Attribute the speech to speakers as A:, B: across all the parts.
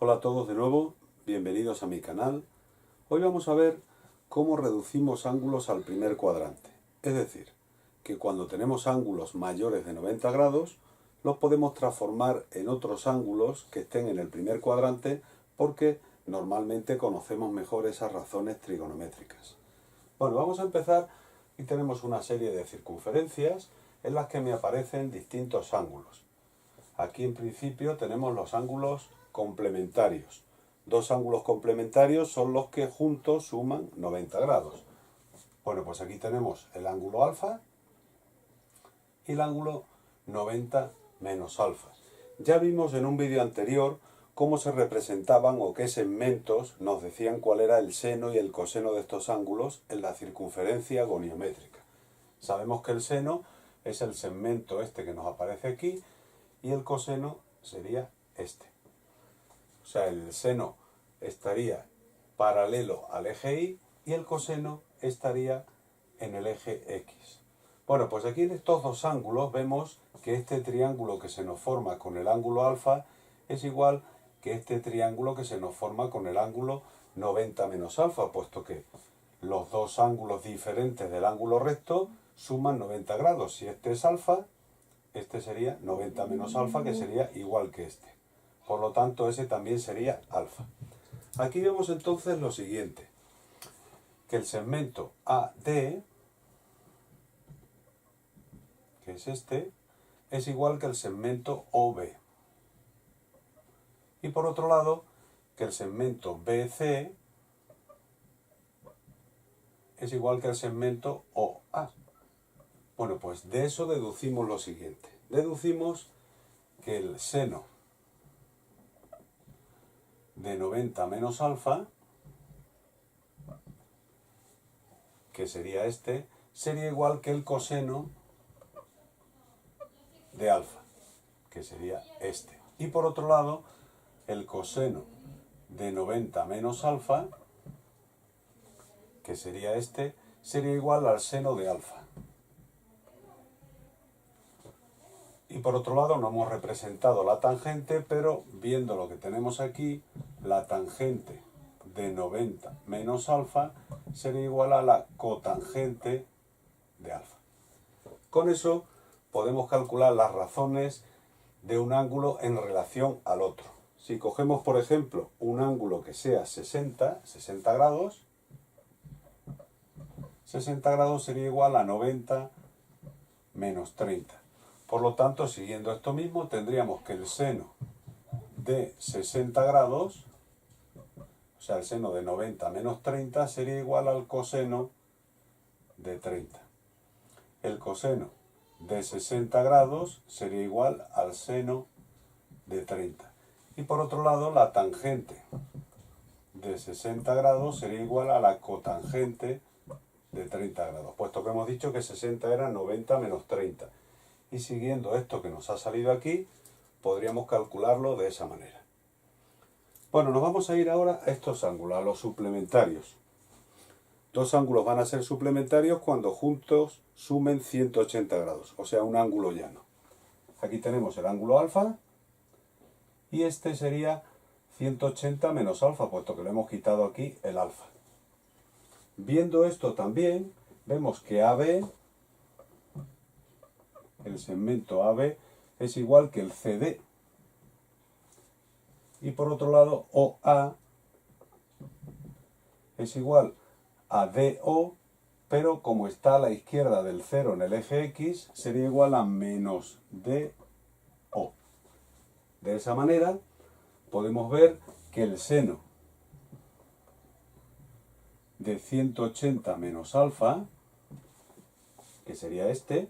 A: Hola a todos de nuevo, bienvenidos a mi canal. Hoy vamos a ver cómo reducimos ángulos al primer cuadrante. Es decir, que cuando tenemos ángulos mayores de 90 grados, los podemos transformar en otros ángulos que estén en el primer cuadrante porque normalmente conocemos mejor esas razones trigonométricas. Bueno, vamos a empezar y tenemos una serie de circunferencias en las que me aparecen distintos ángulos. Aquí en principio tenemos los ángulos complementarios. Dos ángulos complementarios son los que juntos suman 90 grados. Bueno, pues aquí tenemos el ángulo alfa y el ángulo 90 menos alfa. Ya vimos en un vídeo anterior cómo se representaban o qué segmentos nos decían cuál era el seno y el coseno de estos ángulos en la circunferencia goniométrica. Sabemos que el seno es el segmento este que nos aparece aquí y el coseno sería este. O sea, el seno estaría paralelo al eje Y y el coseno estaría en el eje X. Bueno, pues aquí en estos dos ángulos vemos que este triángulo que se nos forma con el ángulo alfa es igual que este triángulo que se nos forma con el ángulo 90 menos alfa, puesto que los dos ángulos diferentes del ángulo recto suman 90 grados. Si este es alfa, este sería 90 menos alfa, que sería igual que este. Por lo tanto, ese también sería alfa. Aquí vemos entonces lo siguiente, que el segmento AD, que es este, es igual que el segmento OB. Y por otro lado, que el segmento BC es igual que el segmento OA. Bueno, pues de eso deducimos lo siguiente. Deducimos que el seno de 90 menos alfa, que sería este, sería igual que el coseno de alfa, que sería este. Y por otro lado, el coseno de 90 menos alfa, que sería este, sería igual al seno de alfa. Y por otro lado no hemos representado la tangente, pero viendo lo que tenemos aquí, la tangente de 90 menos alfa sería igual a la cotangente de alfa. Con eso podemos calcular las razones de un ángulo en relación al otro. Si cogemos, por ejemplo, un ángulo que sea 60 grados, 60 grados sería igual a 90 menos 30. Por lo tanto, siguiendo esto mismo, tendríamos que el seno de 60 grados, o sea, el seno de 90 menos 30, sería igual al coseno de 30. El coseno de 60 grados sería igual al seno de 30. Y por otro lado, la tangente de 60 grados sería igual a la cotangente de 30 grados, puesto que hemos dicho que 60 era 90 menos 30. Y siguiendo esto que nos ha salido aquí, podríamos calcularlo de esa manera. Bueno, nos vamos a ir ahora a estos ángulos, a los suplementarios. Dos ángulos van a ser suplementarios cuando juntos sumen 180 grados, o sea, un ángulo llano. Aquí tenemos el ángulo alfa y este sería 180 menos alfa, puesto que le hemos quitado aquí el alfa. Viendo esto también, vemos que AB, el segmento AB, es igual que el CD. Y por otro lado, OA es igual a DO, pero como está a la izquierda del 0 en el eje X, sería igual a menos DO. De esa manera, podemos ver que el seno de 180 menos alfa, que sería este,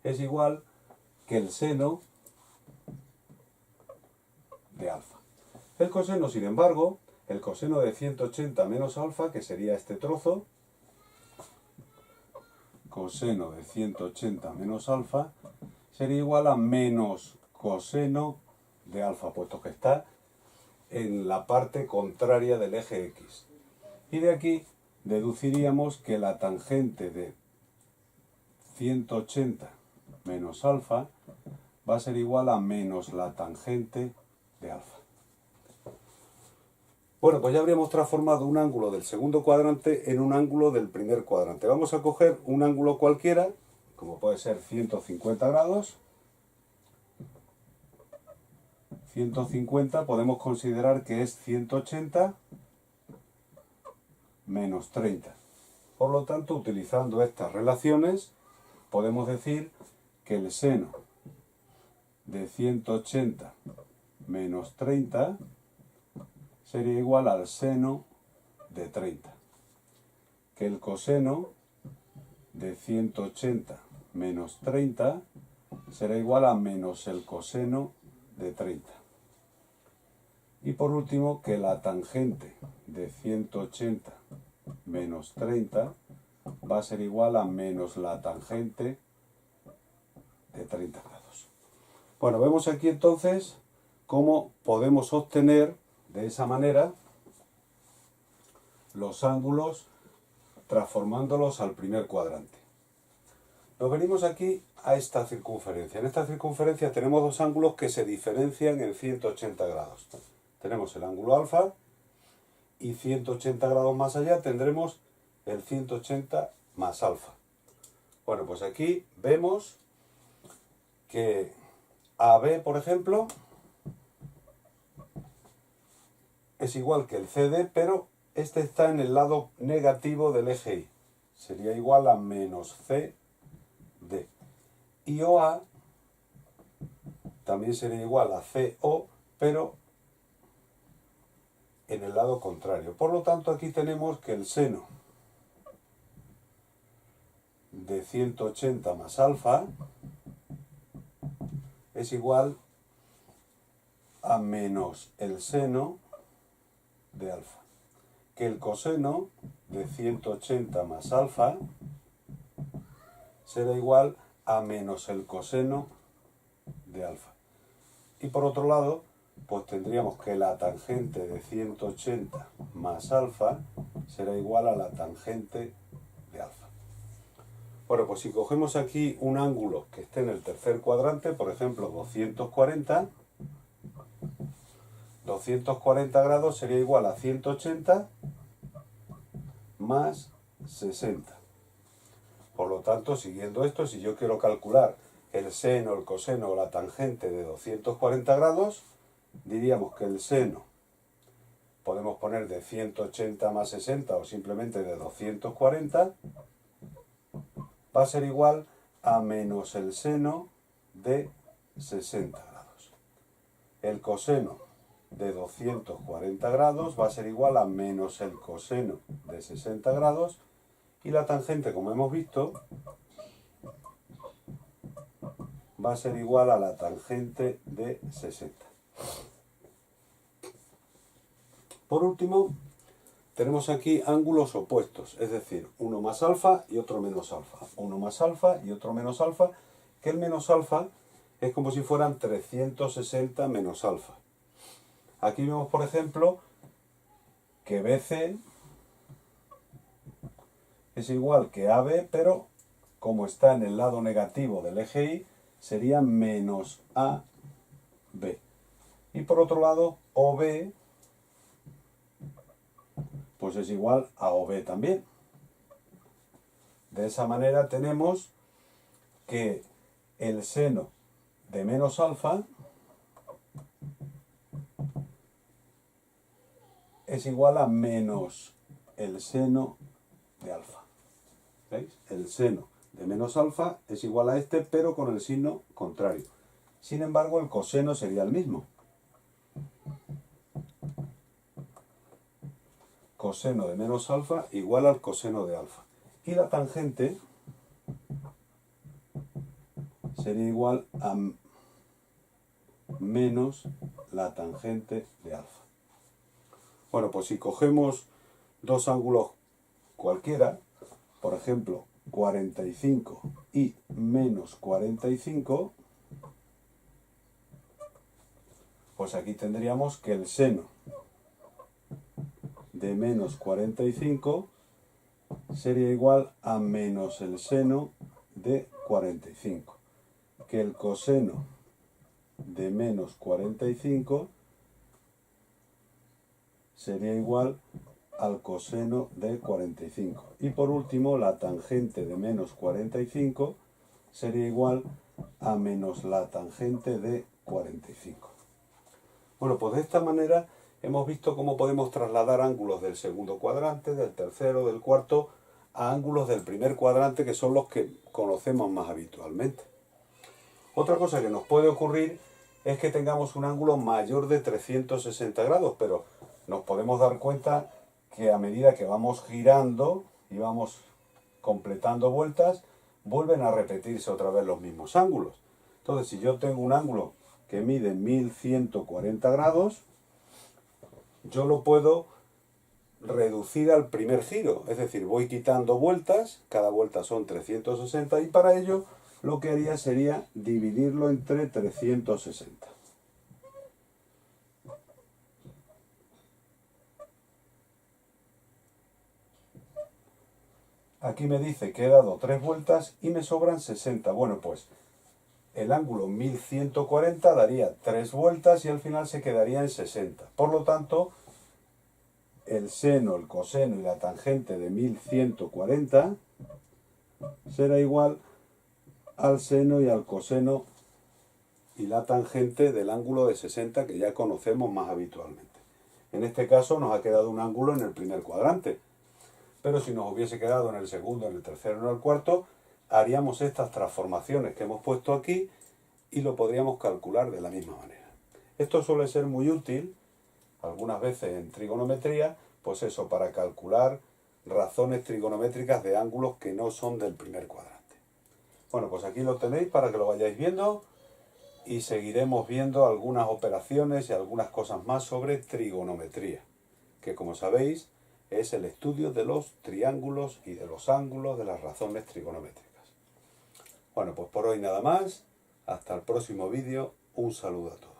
A: es igual que el seno de alfa. El coseno, sin embargo, el coseno de 180 menos alfa, que sería este trozo, coseno de 180 menos alfa, sería igual a menos coseno de alfa, puesto que está en la parte contraria del eje X. Y de aquí deduciríamos que la tangente de 180 menos alfa va a ser igual a menos la tangente de alfa. Bueno, pues ya habríamos transformado un ángulo del segundo cuadrante en un ángulo del primer cuadrante. Vamos a coger un ángulo cualquiera, como puede ser 150 grados. 150 podemos considerar que es 180 menos 30. Por lo tanto, utilizando estas relaciones, podemos decir que el seno de 180 menos 30 sería igual al seno de 30. Que el coseno de 180 menos 30 será igual a menos el coseno de 30. Y por último, que la tangente de 180 menos 30 va a ser igual a menos la tangente de 30 grados. Bueno, vemos aquí entonces cómo podemos obtener de esa manera los ángulos transformándolos al primer cuadrante. Nos venimos aquí a esta circunferencia. En esta circunferencia tenemos dos ángulos que se diferencian en 180 grados. Tenemos el ángulo alfa y 180 grados más allá tendremos el 180 más alfa. Bueno, pues aquí vemos que AB, por ejemplo, es igual que el CD, pero este está en el lado negativo del eje Y. Sería igual a menos CD. Y OA también sería igual a CO, pero en el lado contrario. Por lo tanto, aquí tenemos que el seno de 180 más alfa es igual a menos el seno de alfa. Que el coseno de 180 más alfa será igual a menos el coseno de alfa. Y por otro lado, pues tendríamos que la tangente de 180 más alfa será igual a la tangente de alfa. Bueno, pues si cogemos aquí un ángulo que esté en el tercer cuadrante, por ejemplo 240 grados sería igual a 180 más 60. Por lo tanto, siguiendo esto, si yo quiero calcular el seno, el coseno o la tangente de 240 grados, diríamos que el seno podemos poner de 180 más 60 o simplemente de 240, va a ser igual a menos el seno de 60 grados. El coseno de 240 grados va a ser igual a menos el coseno de 60 grados y la tangente, como hemos visto, va a ser igual a la tangente de 60. Por último, tenemos aquí ángulos opuestos, es decir, uno más alfa y otro menos alfa. Uno más alfa y otro menos alfa, que el menos alfa es como si fueran 360 menos alfa. Aquí vemos, por ejemplo, que BC es igual que AB, pero como está en el lado negativo del eje Y, sería menos AB. Y por otro lado, OB pues es igual a OB también. De esa manera tenemos que el seno de menos alfa es igual a menos el seno de alfa. ¿Veis? El seno de menos alfa es igual a este, pero con el signo contrario. Sin embargo, el coseno sería el mismo. Coseno de menos alfa igual al coseno de alfa. Y la tangente sería igual a menos la tangente de alfa. Bueno, pues si cogemos dos ángulos cualquiera, por ejemplo, 45 y menos 45, pues aquí tendríamos que el seno de menos 45 sería igual a menos el seno de 45. Que el coseno de menos 45 sería igual al coseno de 45. Y por último, la tangente de menos 45 sería igual a menos la tangente de 45. Bueno, pues de esta manera hemos visto cómo podemos trasladar ángulos del segundo cuadrante, del tercero, del cuarto, a ángulos del primer cuadrante, que son los que conocemos más habitualmente. Otra cosa que nos puede ocurrir es que tengamos un ángulo mayor de 360 grados, pero nos podemos dar cuenta que a medida que vamos girando y vamos completando vueltas, vuelven a repetirse otra vez los mismos ángulos. Entonces, si yo tengo un ángulo que mide 1140 grados, yo lo puedo reducir al primer giro, es decir, voy quitando vueltas, cada vuelta son 360, y para ello lo que haría sería dividirlo entre 360. Aquí me dice que he dado 3 vueltas y me sobran 60. Bueno, pues el ángulo 1140 daría 3 vueltas y al final se quedaría en 60. Por lo tanto, el seno, el coseno y la tangente de 1140 será igual al seno y al coseno y la tangente del ángulo de 60 que ya conocemos más habitualmente. En este caso nos ha quedado un ángulo en el primer cuadrante, pero si nos hubiese quedado en el segundo, en el tercero, en el cuarto, haríamos estas transformaciones que hemos puesto aquí y lo podríamos calcular de la misma manera. Esto suele ser muy útil algunas veces en trigonometría, pues eso, para calcular razones trigonométricas de ángulos que no son del primer cuadrante. Bueno, pues aquí lo tenéis para que lo vayáis viendo y seguiremos viendo algunas operaciones y algunas cosas más sobre trigonometría, que como sabéis es el estudio de los triángulos y de los ángulos de las razones trigonométricas. Bueno, pues por hoy nada más. Hasta el próximo vídeo. Un saludo a todos.